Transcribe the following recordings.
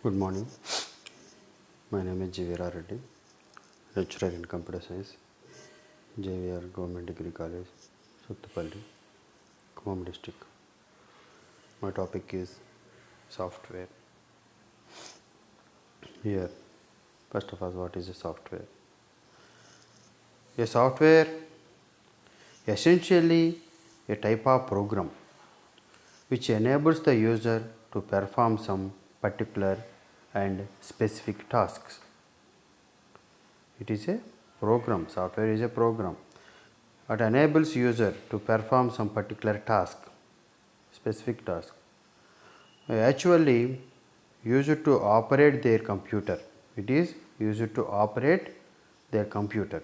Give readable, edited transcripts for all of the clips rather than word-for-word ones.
Good morning. My name is Jivira Reddy, lecturer in Computer Science, JVR Government Degree College, Suttupalli, Khmmam district. My topic is software. Here, first of all, what is a software? A software essentially a type of program which enables the user to perform some particular and specific tasks. It is a program. Software is a program. It enables user to perform some particular task, specific task. Actually, used to operate their computer. It is used to operate their computer.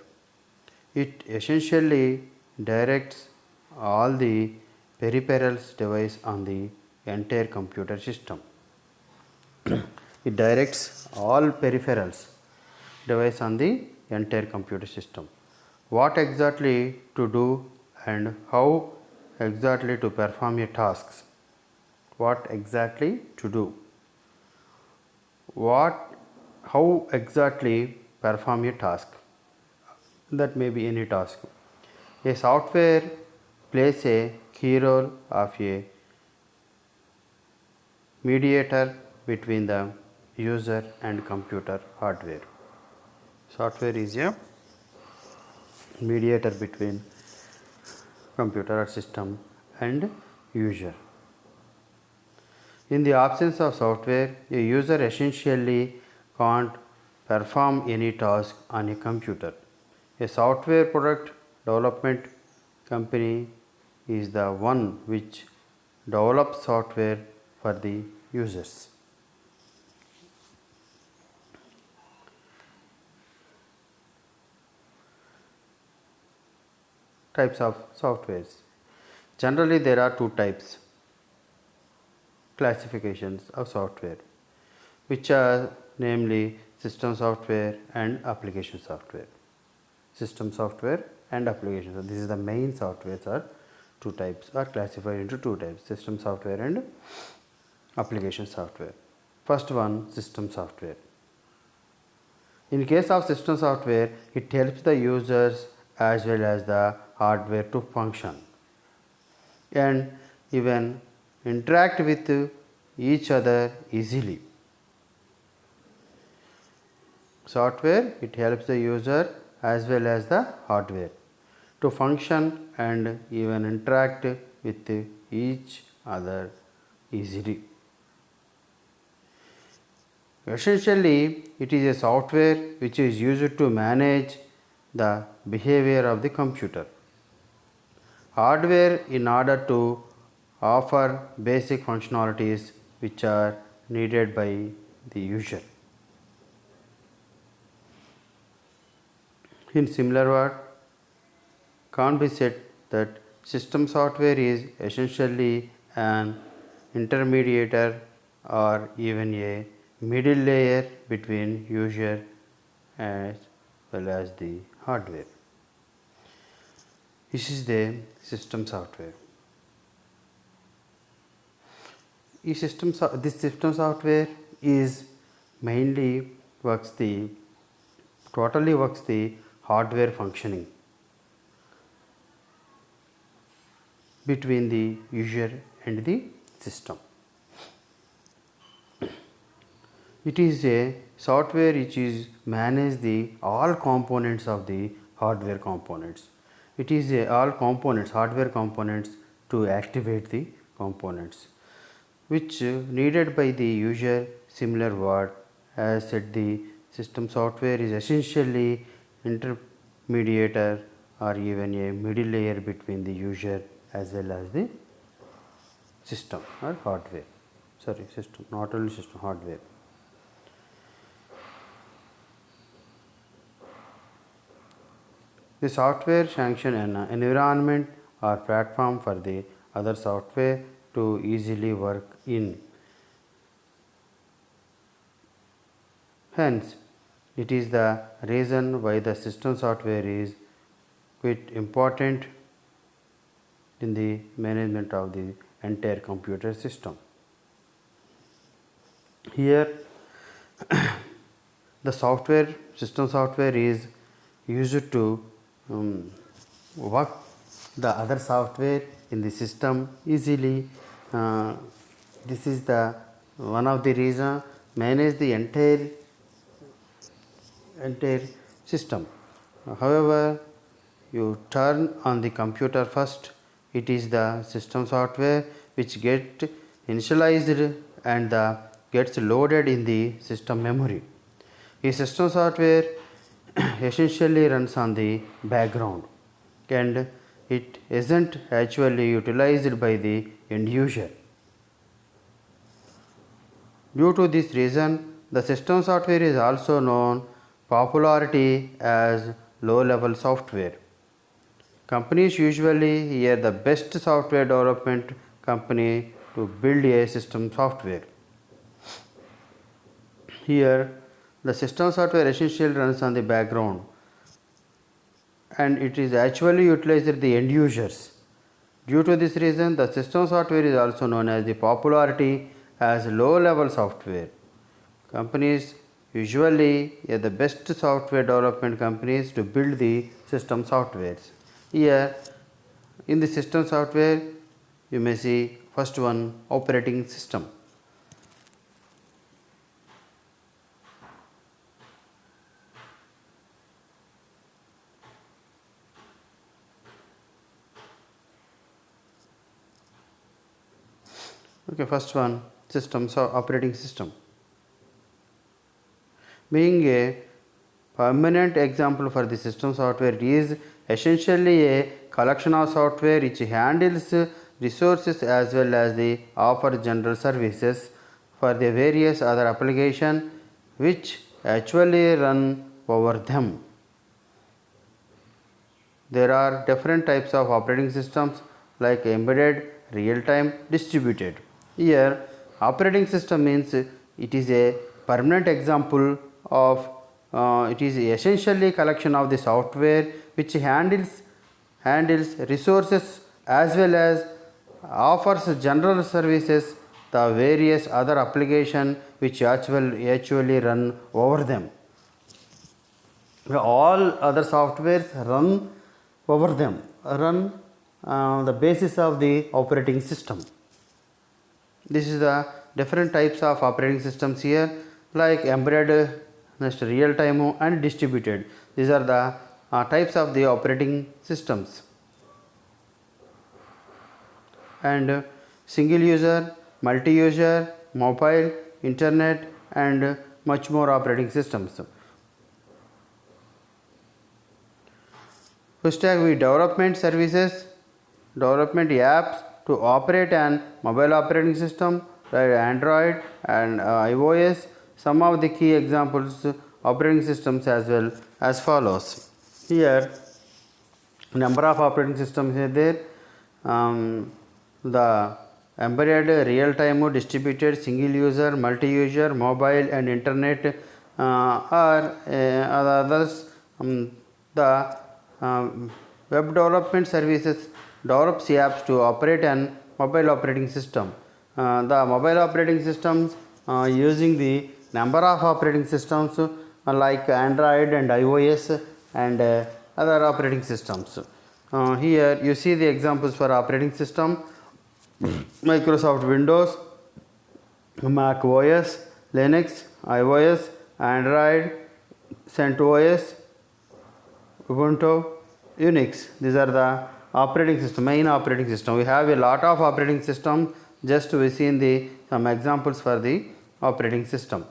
It essentially directs all the peripherals device on the entire computer system. It directs all peripherals device on the entire computer system. What exactly to do and how exactly to perform your tasks. What exactly to do. How exactly perform a task. That may be any task. A software plays a key role of a mediator between the user and computer hardware. Software is a mediator between computer system and user. In the absence of software, a user essentially can't perform any task on a computer. A software product development company is the one which develops software for the users. Types of softwares. Generally, there are two types classifications of software, which are namely system software and application software. System software and application. So, this is the main softwares are two types, are classified into two types, system software and application software. First one, system software. In case of system software, it helps the users as well as the hardware to function and even interact with each other easily. Software, it helps the user as well as the hardware to function and even interact with each other easily. Essentially, it is a software which is used to manage the behavior of the computer. Hardware in order to offer basic functionalities which are needed by the user. In similar word, can be said that system software is essentially an intermediator or even a middle layer between user as well as the hardware. This is the system software. This system software is mainly totally works the hardware functioning between the user and the system. It is a software which is manage the all components of the hardware components. It is a all components, hardware components to activate the components, which needed by the user. Similar word as said, the system software is essentially intermediator or even a middle layer between the user as well as the system or hardware. Sorry, system, not only system, hardware. The software sanction an environment or platform for the other software to easily work in. Hence, it is the reason why the system software is quite important in the management of the entire computer system. Here, The software, system software is used to work the other software in the system easily. This is the one of the reason manage the entire system. However, you turn on the computer first, it is the system software which get initialized and gets loaded in the system memory. A system software essentially runs on the background and it isn't actually utilized by the end user. Due to this reason, the system software is also known popularity as low-level software. Companies usually hire the best software development company to build a system software. Here, the system software essentially runs on the background and it is actually utilized by the end users. Due to this reason, the system software is also known as the popularity as low-level software. Companies usually are the best software development companies to build the system softwares. Here, in the system software, you may see first one, operating system. Okay, first one, system, so operating system. Being a permanent example for the system software is essentially a collection of software which handles resources as well as the offer general services for the various other applications which actually run over them. There are different types of operating systems like embedded, real-time, distributed. Here, operating system means it is a permanent example of it is essentially collection of the software which handles resources as well as offers general services the various other application which actually run over them. All other softwares run over them, run the basis of the operating system. This is the different types of operating systems here like embedded, next real time and distributed. These are the types of the operating systems. And single user, multi-user, mobile, internet and much more operating systems. First, we development services, development apps to operate an mobile operating system like Android and iOS. Some of the key examples operating systems as well as follows. Here, number of operating systems are there. The embedded, real-time, distributed, single user, multi-user, mobile and internet are others. The web development services develops apps to operate an mobile operating system. The mobile operating systems using the number of operating systems like Android and iOS and other operating systems. Here you see the examples for operating system: Microsoft Windows, Mac OS, Linux, iOS, Android, CentOS, Ubuntu, Unix. These are the operating system, main operating system. We have a lot of operating systems. Just we see in the some examples for the operating systems.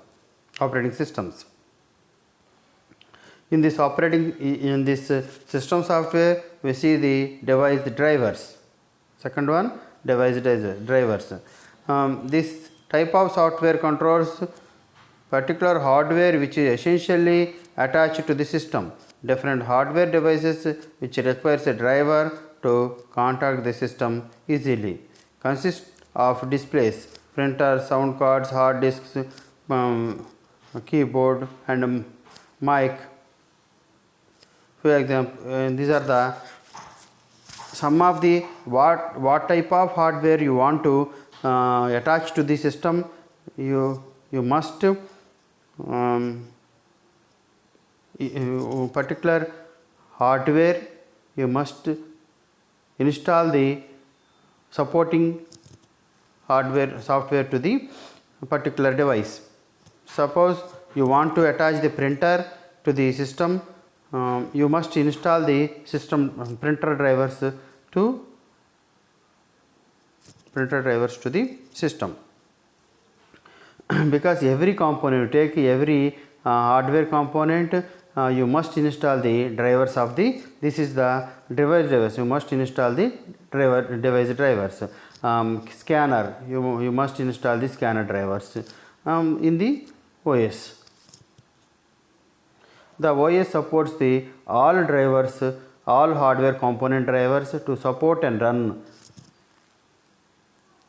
In this system software, we see the device drivers. Second one, device drivers. This type of software controls particular hardware which is essentially attached to the system. Different hardware devices which requires a driver to contact the system easily. Consist of displays, printer, sound cards, hard disks, keyboard and mic. For example, these are the some of the what type of hardware you want to attach to the system. You must particular hardware, you must install the supporting hardware software to the particular device. Suppose you want to attach the printer to the system, you must install the system printer drivers to the system. Because every component, you take every hardware component, you must install the drivers of the, this is the device drivers, you must install the device drivers. Scanner, you must install the scanner drivers in the OS. The OS supports the all drivers, all hardware component drivers to support and run.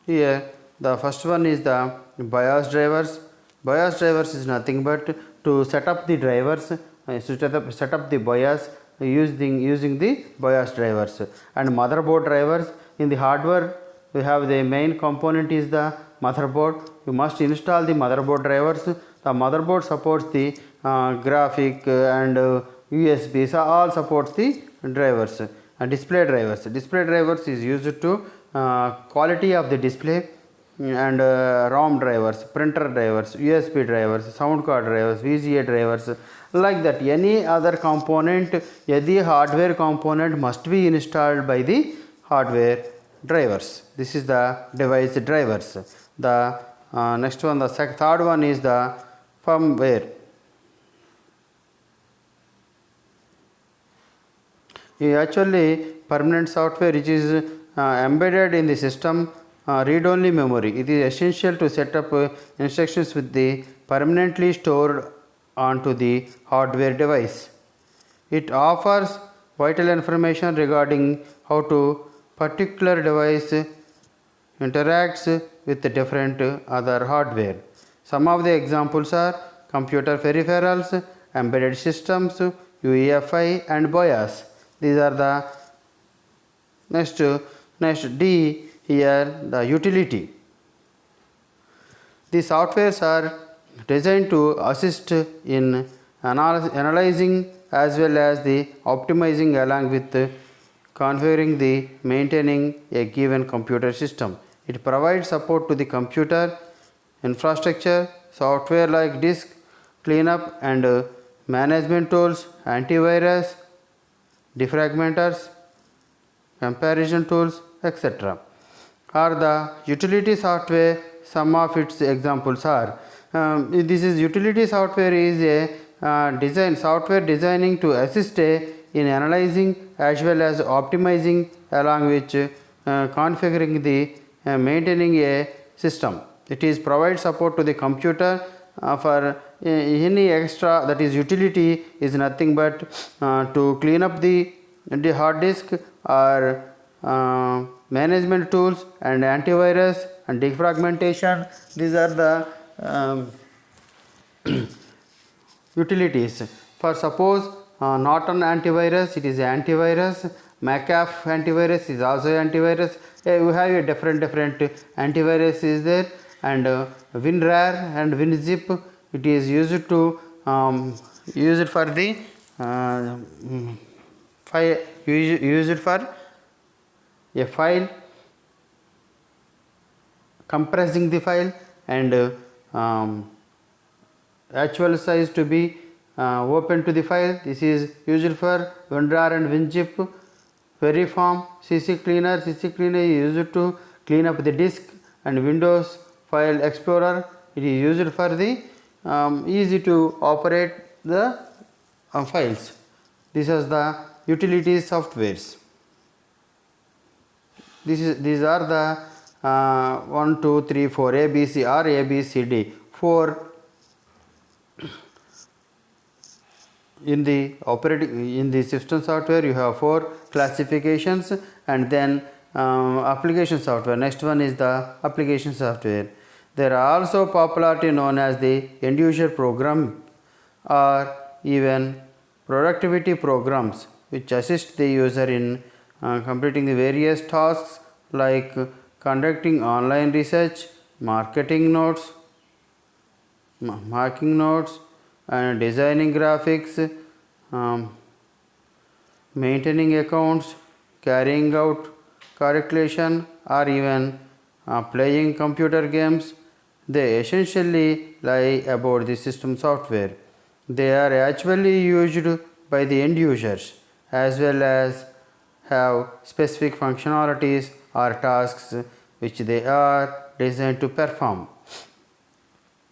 Here the first one is the BIOS drivers. BIOS drivers is nothing but to set up the drivers, set up the BIOS using the BIOS drivers. And motherboard drivers, in the hardware we have the main component is the motherboard. You must install the motherboard drivers. The motherboard supports the graphic and USB, so all supports the drivers. And display drivers is used to quality of the display, and ROM drivers, printer drivers, USB drivers, sound card drivers, VGA drivers, like that. Any other component, any hardware component must be installed by the hardware drivers. This is the device drivers. The next one, the third one is the firmware. Actually, permanent software which is embedded in the system read-only memory. It is essential to set up instructions with the permanently stored onto the hardware device. It offers vital information regarding how to particular device interacts with the different other hardware. Some of the examples are computer peripherals, embedded systems, UEFI and BIOS. These are the next D here, the utility. The softwares are designed to assist in analyzing as well as the optimizing along with configuring the maintaining a given computer system. It provides support to the computer infrastructure, software like disk cleanup and management tools, antivirus, defragmenters, comparison tools, etc. Are the utility software. Some of its examples are this is utility software is a software designing to assist in analyzing as well as optimizing along with configuring the maintaining a system. It is provide support to the computer for any extra, that is utility is nothing but to clean up the hard disk or management tools and antivirus and defragmentation. These are the utilities. For suppose Norton antivirus, it is antivirus. McAfee antivirus is also antivirus. We have a different antivirus is there, and WinRAR and WinZip, it is used to used for the file, used for a file, compressing the file and actual size to be open to the file. This is used for WinRAR and WinZip. Veriform, CC Cleaner is used to clean up the disk, and Windows File Explorer, it is used for the easy to operate the files. This is the utility softwares. These are the 1, 2, 3, 4 ABC or ABCD 4 in the system software. You have 4 classifications, and then application software. Next one is the application software. There are also popularly known as the end user program or even productivity programs, which assist the user in completing the various tasks like conducting online research, marketing notes, marking notes and designing graphics, um, maintaining accounts, carrying out calculation, or even playing computer games. They essentially lie about the system software. They are actually used by the end users as well as have specific functionalities or tasks which they are designed to perform.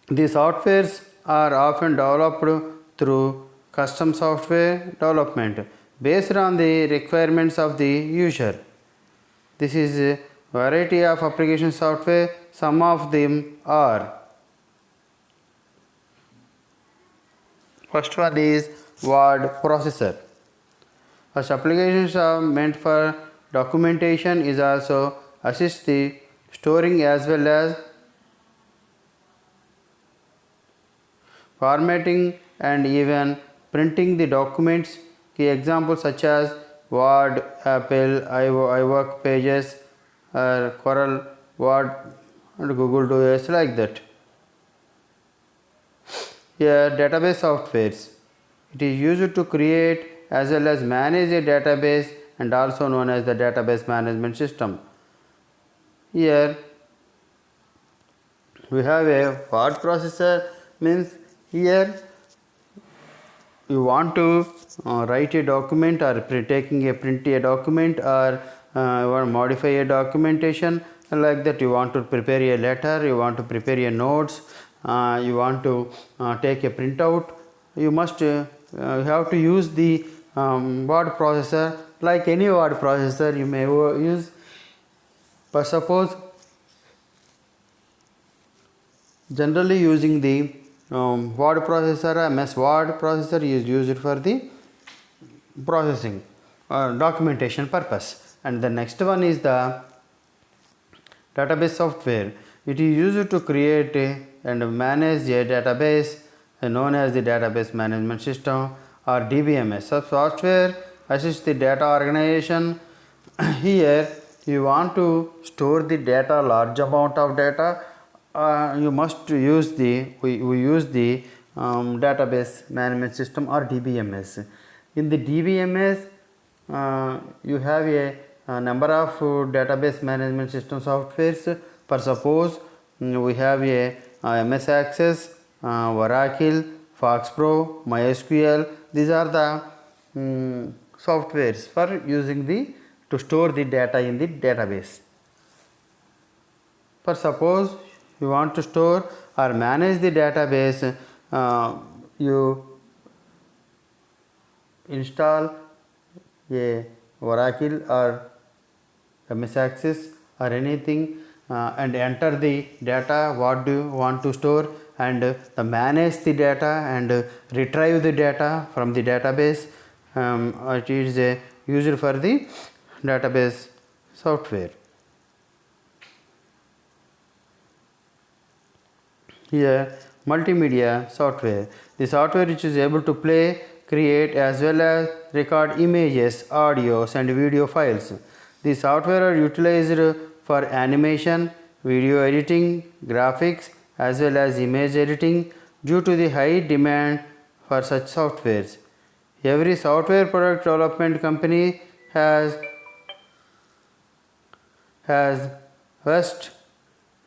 These softwares are often developed through custom software development based on the requirements of the user. This is a variety of application software. Some of them are: first one is word processor. First, applications are meant for documentation is also assist the storing as well as formatting and even printing the documents. Key examples such as Word, Apple, iWork Pages, Corel, Word, and Google Docs, like that. Here, database softwares. It is used to create as well as manage a database and also known as the database management system. Here, we have a word processor, means here you want to write a document or print a document, or you want to modify a documentation, like that. You want to prepare a letter, you want to prepare a notes, you want to take a printout. You must have to use the word processor. Like any word processor you may use. But suppose generally using the word processor, MS Word processor is used for the processing documentation purpose. And the next one is the database software. It is used to create and manage a database known as the database management system or DBMS. Software assists the data organization. Here you want to store the data, large amount of data. You must use we use the database management system or DBMS. In the DBMS, you have a number of database management system softwares. For suppose we have a MS Access, Oracle, FoxPro, MySQL. These are the softwares for using to store the data in the database. For suppose you want to store or manage the database, you install a Oracle or MS Access or anything and enter the data what do you want to store, and manage the data and retrieve the data from the database. It is used for the database software. Here, multimedia software. The software which is able to play, create as well as record images, audios and video files. The software are utilized for animation, video editing, graphics as well as image editing due to the high demand for such softwares. Every software product development company has vast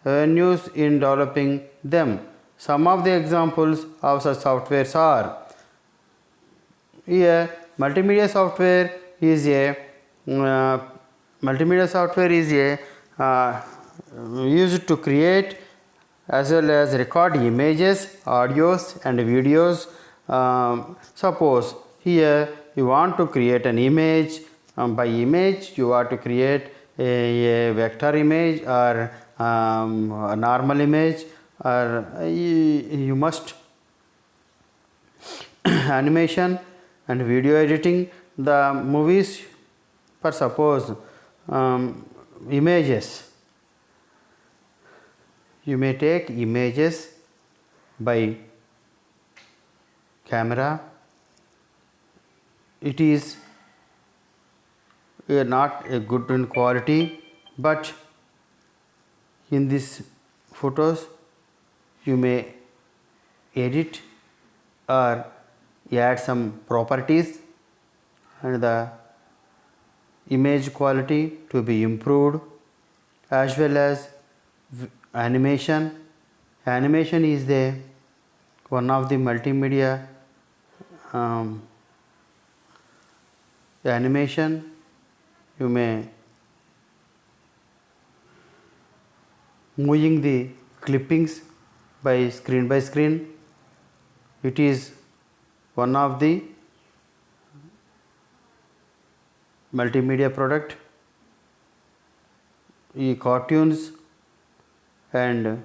avenues in developing them. Some of the examples of such softwares are: here multimedia software is used to create as well as record images, audios and videos. Suppose here you want to create an image. By image you want to create a vector image or a normal image, or you must animation and video editing. The movies, for suppose images, you may take images by camera. It is not a good in quality, but in these photos you may edit or add some properties, and the image quality to be improved, as well as animation. Animation is the one of the multimedia um, animation. You may moving the clippings by screen. It is one of the multimedia product. Cartoons and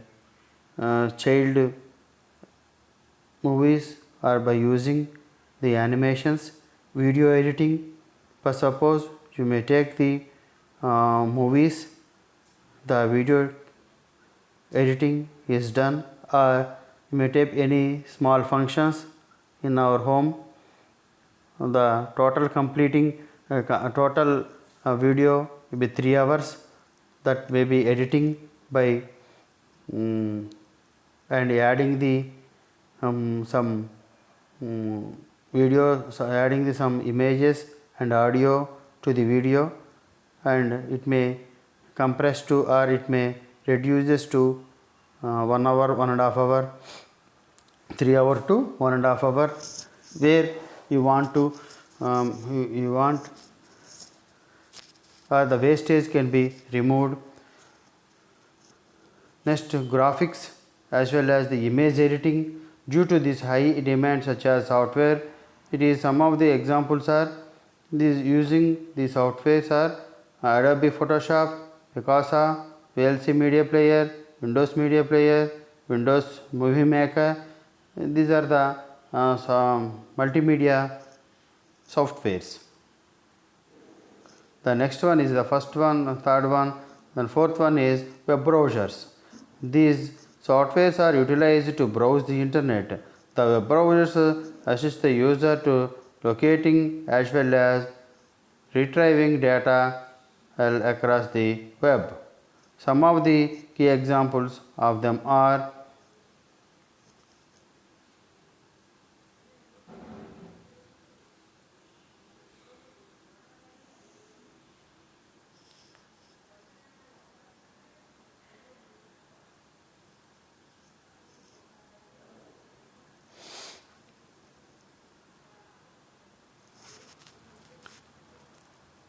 child movies are by using the animations. Video editing, for suppose you may take the movies, the video editing is done, or you may take any small functions in our home. The total completing total video will be 3 hours. That may be editing by and adding the some video, so adding the some images and audio to the video, and it may compress to, or it may reduces to 1 hour, 1.5 hour, 3 hour to 1.5 hour, where you want to you want the wastage can be removed. Next, graphics as well as the image editing. Due to this high demand such as software, it is some of the examples are these using the softwares are Adobe Photoshop, Picasa, VLC Media Player, Windows Media Player, Windows Movie Maker. These are the some multimedia softwares. The next one is the first one, third one, then fourth one is web browsers. These softwares are utilized to browse the internet. The web browsers assist the user to locating as well as retrieving data across the web. Some of the key examples of them are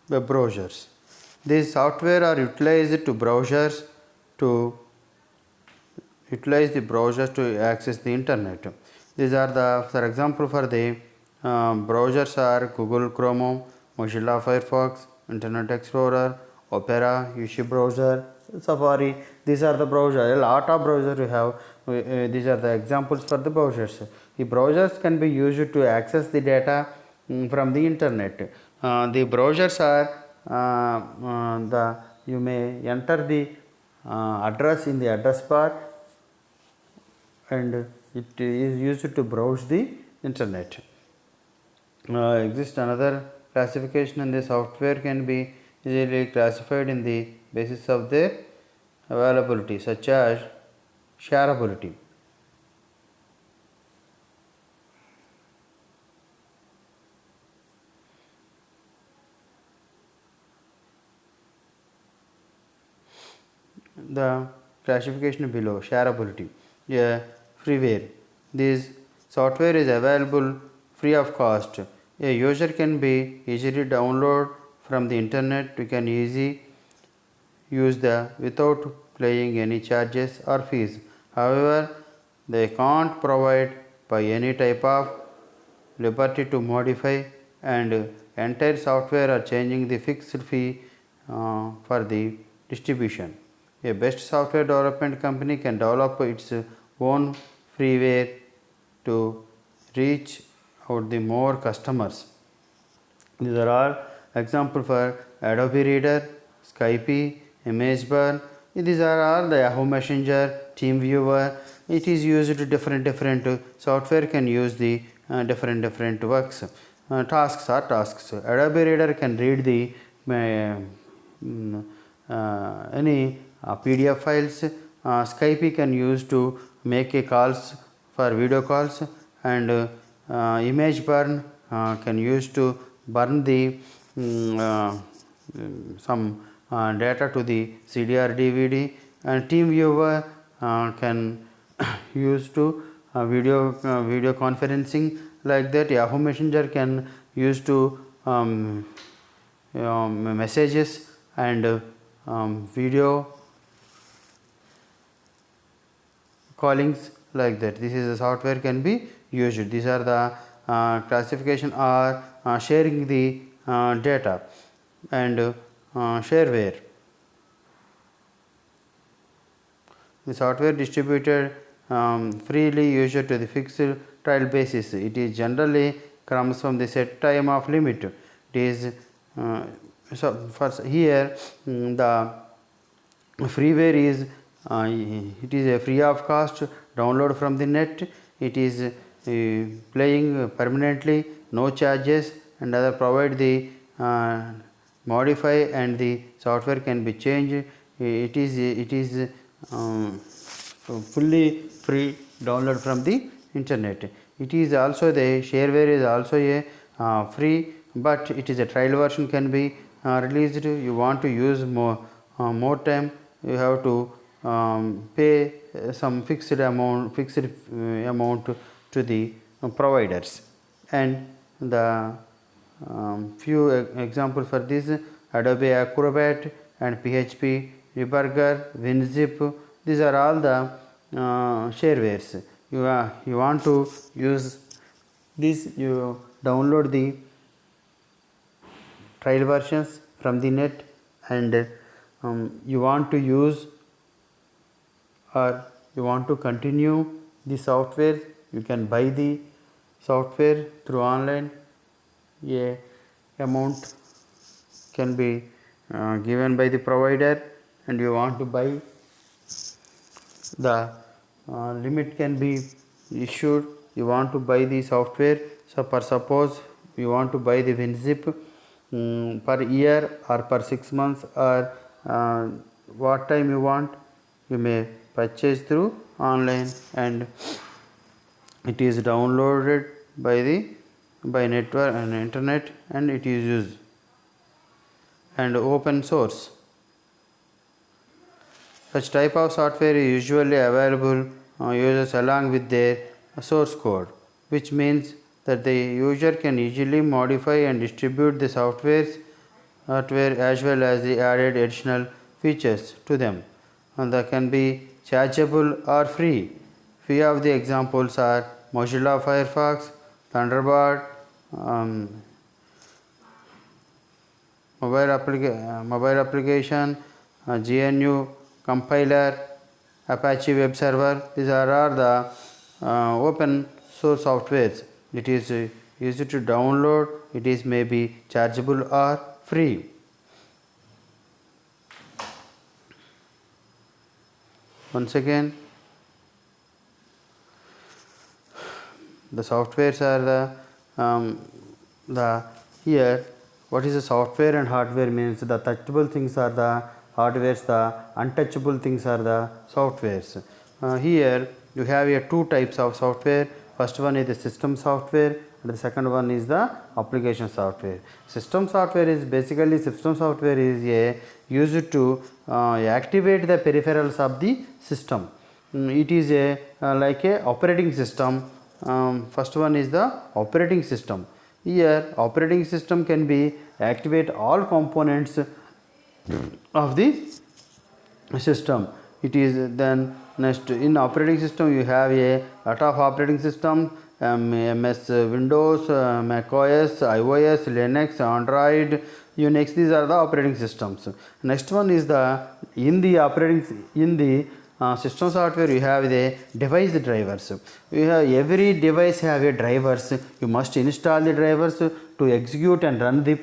web browsers. These software are utilized to browsers to utilize the browsers to access the internet. These are the, for example, for the browsers are Google Chrome, Mozilla Firefox, Internet Explorer, Opera, UC browser, Safari. These are the browsers. A lot of browsers we have. These are the examples for the browsers. The browsers can be used to access the data from the internet. The browsers are the you may enter the address in the address bar, and it is used to browse the internet. Exists another classification, and the software can be easily classified in the basis of their availability, such as shareability. The classification below: shareability. Yeah, freeware. This software is available free of cost. A user can be easily download from the internet. You can easily use the without paying any charges or fees. However, they can't provide by any type of liberty to modify, and entire software are changing the fixed fee for the distribution. A best software development company can develop its own freeware to reach out the more customers. These are all example for Adobe Reader, Skype, ImageBurn. These are all the Yahoo Messenger, TeamViewer. It is used to different software can use the different works. Tasks are tasks. Adobe Reader can read the any PDF files. Skype can use to make a calls for video calls, and image burn can use to burn the some data to the CDR DVD, and team viewer can use to video conferencing, like that. Yahoo Messenger can use to messages and video callings, like that. This is the software can be used. These are the classification or sharing the data and shareware. The software distributed freely used to the fixed trial basis. It is generally comes from the set time of limit. It is so first here the freeware is it is a free of cost download from the net. It is playing permanently, no charges, and other provide the modify, and the software can be changed. It is fully free download from the internet. It is also the shareware is also a free, but it is a trial version can be released. You want to use more time, you have to pay some fixed amount to the providers. And the few example for this: Adobe Acrobat and PHP Debugger, WinZip. These are all the sharewares. You want to use this, you download the trial versions from the net, and you want to use or you want to continue the software, you can buy the software through online. A amount can be given by the provider, and you want to buy, the limit can be issued. You want to buy the software. So for suppose you want to buy the WinZip per year or per 6 months, or what time you want, you may purchase through online, and it is downloaded by network and internet, and it is used and open source. Such type of software is usually available users along with their source code, which means that the user can easily modify and distribute the software as well as the added additional features to them, and that can be chargeable or free. Few of the examples are Mozilla Firefox, Thunderbird, mobile application, GNU compiler, Apache web server. These are all the open source softwares. It is easy to download. It is maybe chargeable or free. Once again, the softwares are the here. What is the software and hardware means? The touchable things are the hardwares, the untouchable things are the softwares. Here you have two types of software. First one is the system software, and the second one is the application software. System software is basically used to activate the peripherals of the system. It is like a operating system. First one is the operating system. Here operating system can be activate all components of the system. It is then next in operating system you have a lot of operating system, MS Windows, Mac OS, iOS, Linux, Android, Unix. These are the operating systems. Next one is the system software you have the device drivers. You have every device have a drivers. You must install the drivers to execute and run the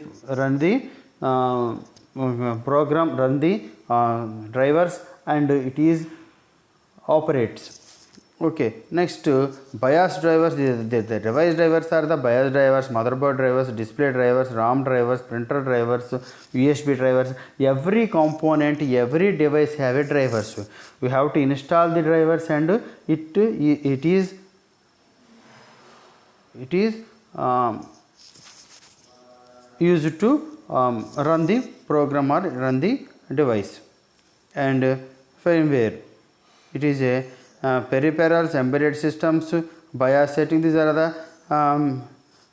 program, run the drivers, and it is operates. Okay, next BIOS drivers. The device drivers are the BIOS drivers, motherboard drivers, display drivers, RAM drivers, printer drivers, USB drivers. Every component, every device have a drivers. We have to install the drivers, and it is it is used to run the program or run the device. And firmware, it is a peripherals, embedded systems, BIOS setting. These are the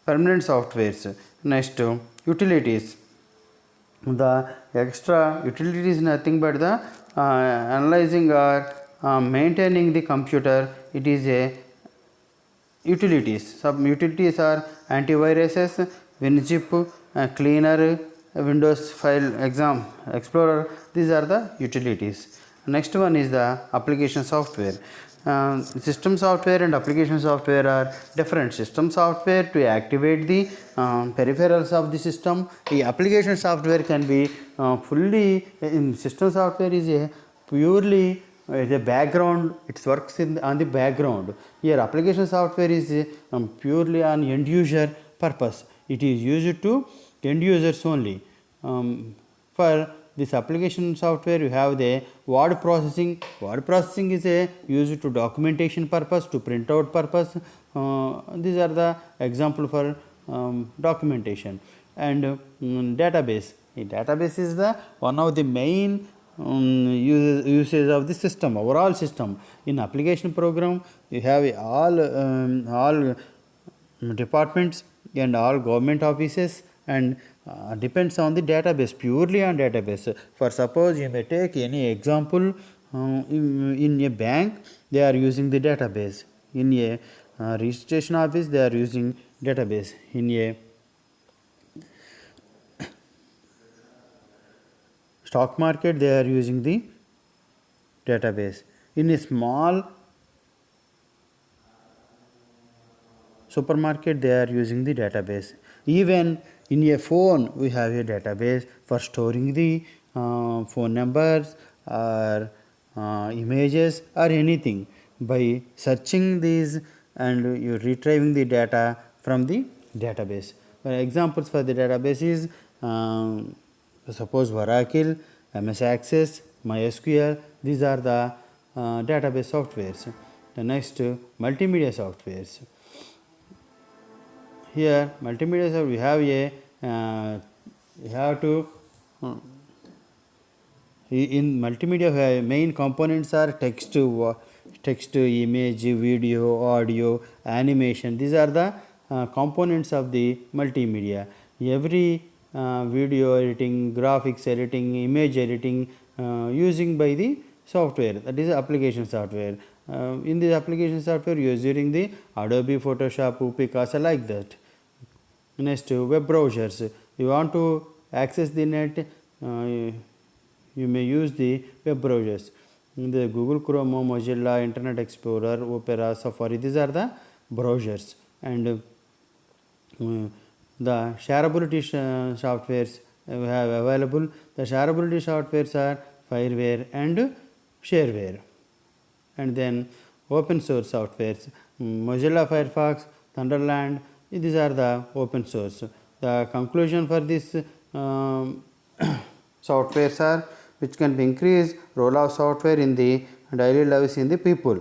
permanent softwares. Next, utilities. The extra utility is nothing but the analyzing or maintaining the computer. It is a utilities. Some utilities are antiviruses, WinZip, cleaner, Windows file exam explorer. These are the utilities. Next one is the application software. System software and application software are different. System software to activate the peripherals of the system. The application software can be fully in system software is a purely the background, it works on the background. Here application software is purely on end user purpose. It is used to end users only. For this application software you have the word processing. Word processing is a used to documentation purpose, to print out purpose. These are the example for documentation. And database. A database is the one of the main usage of the system, overall system. In application program you have all departments and all government offices, and depends on the database, purely on database. For suppose you may take any example, in a bank they are using the database, in a registration office they are using database, in a stock market they are using the database, in a small supermarket they are using the database. Even in a phone we have a database for storing the phone numbers or images or anything. By searching these and you retrieving the data from the database. Examples for the database is suppose Oracle, MS Access, MySQL. These are the database softwares. The next, multimedia softwares. Here multimedia software we have a you have to in multimedia main components are text, image, video, audio, animation. These are the components of the multimedia. Every video editing, graphics editing, image editing using by the software, that is application software. In the application software using the Adobe Photoshop, Picasa, like that. Next, web browsers. You want to access the net, you may use the web browsers. The Google Chrome, Mozilla, Internet Explorer, Opera, Safari, these are the browsers. And the shareability softwares we have available. The shareability softwares are Fireware and Shareware. And then open source softwares, Mozilla Firefox, Thunderland, these are the open source. The conclusion for this softwares are which can be increased role of software in the daily lives in the people.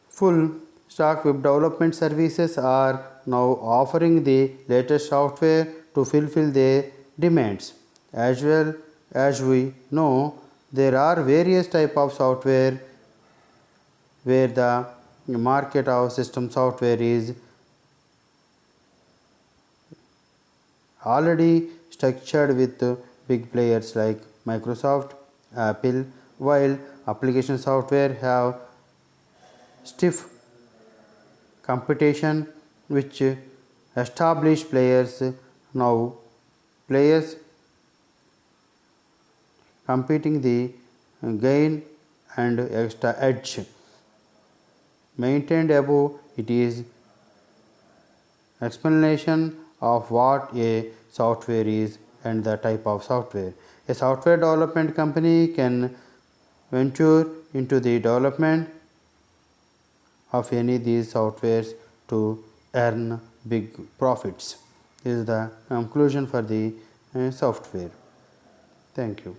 Full stack web development services are now offering the latest software to fulfill their demands. As well as we know, there are various types of software where the market of system software is already structured with big players like Microsoft, Apple, while application software have stiff competition which established players. Now players competing the gain and extra edge. Maintained above, it is explanation of what a software is and the type of software. A software development company can venture into the development of any of these softwares to earn big profits. This is the conclusion for the software. Thank you.